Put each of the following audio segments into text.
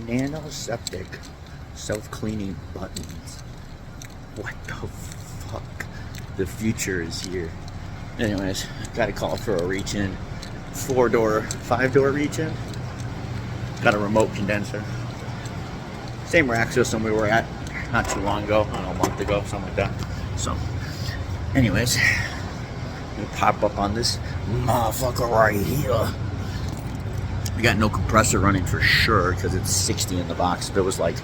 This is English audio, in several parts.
NanoSeptic self-cleaning buttons. What the fuck? The future is here. Anyways, got a call for a reach-in. 4-door, 5-door reach-in. Got a remote condenser. Same rack system we were at not too long ago. I don't know, a month ago, something like that. So, anyways, we pop up on this motherfucker right here. We got no compressor running for sure because it's 60 in the box. If it was like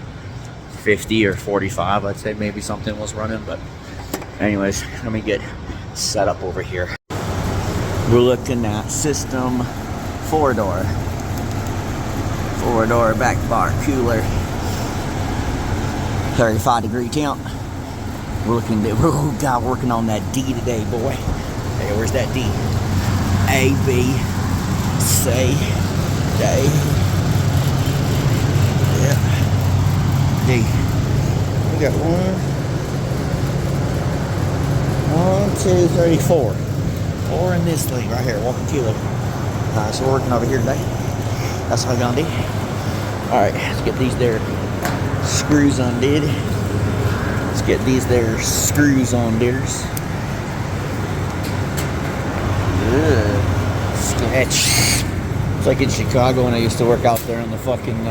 50 or 45, I'd say maybe something was running. But anyways, let me get set up over here. We're looking at system 4-door. 4-door back bar cooler. 35-degree temp. We're looking at, oh God, working on that D today, boy. Hey, where's that D? A, B, C, D. Yeah. D. We got 1, 2, 3, 4. 4 in this thing right here, walking kilo. So we're working over here today. That's what I'm gonna do. Alright, let's get these there screws undid. Let's get these there screws on ditters. Sketch. It's like in Chicago when I used to work out there on the fucking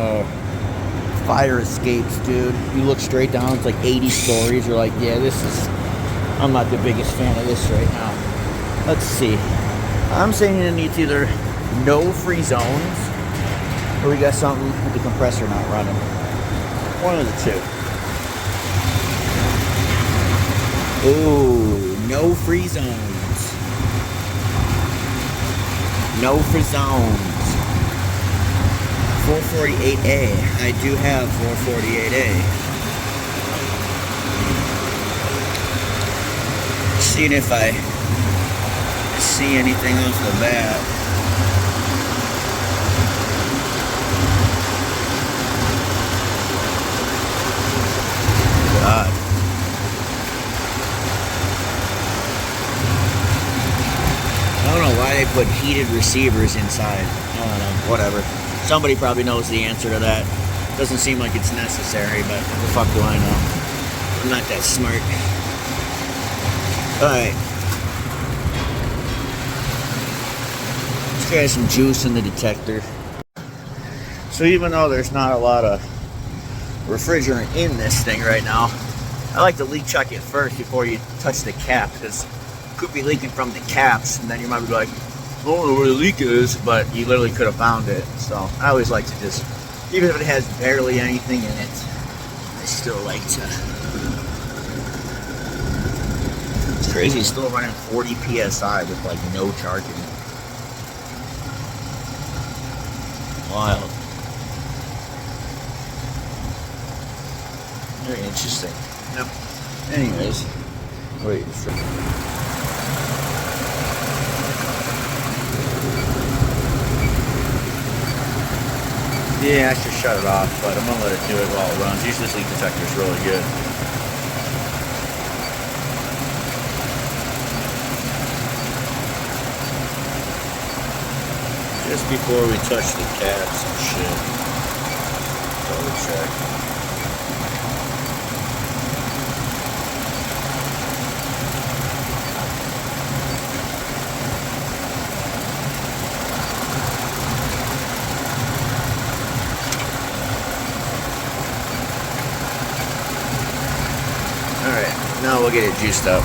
fire escapes, dude. You look straight down, it's like 80 stories. You're like, yeah, this is... I'm not the biggest fan of this right now. Let's see. I'm saying it needs either no free zones or we got something with the compressor not running. One of the two. Ooh, no free zones. No free zones. 448A. I do have 448A. Seeing if I see anything off the bat. God. I don't know why they put heated receivers inside. I don't know, whatever. Somebody probably knows the answer to that. Doesn't seem like it's necessary, but what the fuck do I know? I'm not that smart. Alright. Let's try some juice in the detector. So even though there's not a lot of refrigerant in this thing right now, I like to leak check it first before you touch the cap, because it could be leaking from the caps and then you might be like, I don't know where the leak is, but you literally could have found it. So I always like to just, even if it has barely anything in it, I still like to. It's crazy, it's still running 40 PSI with like no charging. Wild. Very interesting. Yep. Anyways, wait for. Yeah, I should shut it off, but I'm gonna let it do it while it runs. Usually this leak detector is really good. Just before we touch the caps and shit. Double check. Alright, now we'll get it juiced up.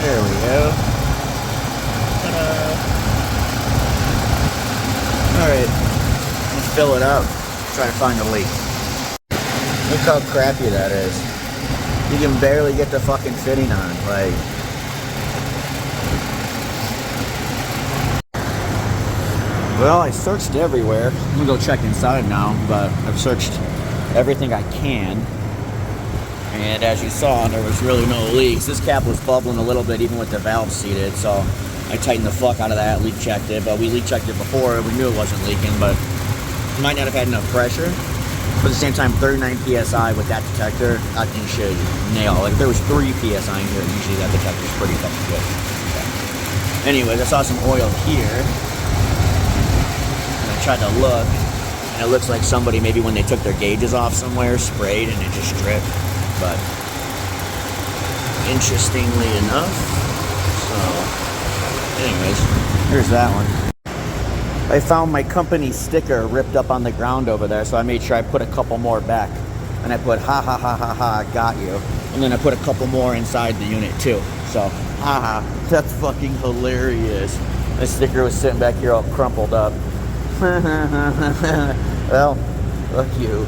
There we go. Alright, let's fill it up. Try to find the leak. Look how crappy that is. You can barely get the fucking fitting on. Like, well, I searched everywhere. I'm gonna go check inside now, but I've searched everything I can. And as you saw, there was really no leaks. This cap was bubbling a little bit even with the valve seated, so I tightened the fuck out of that, leak checked it. But we leak checked it before, we knew it wasn't leaking, but it might not have had enough pressure. But at the same time, 39 PSI with that detector, that thing should nail. Like if there was 3 PSI in here, usually that detector's pretty fucking good. Yeah. Anyways, I saw some oil here. And I tried to look, and it looks like somebody, maybe when they took their gauges off somewhere, sprayed and it just dripped. But interestingly enough, so anyways, here's that one. I found my company sticker ripped up on the ground over there, so I made sure I put a couple more back. And I put ha ha ha ha ha, got you. And then I put a couple more inside the unit too. So, haha, that's fucking hilarious. The sticker was sitting back here all crumpled up. Well, fuck you.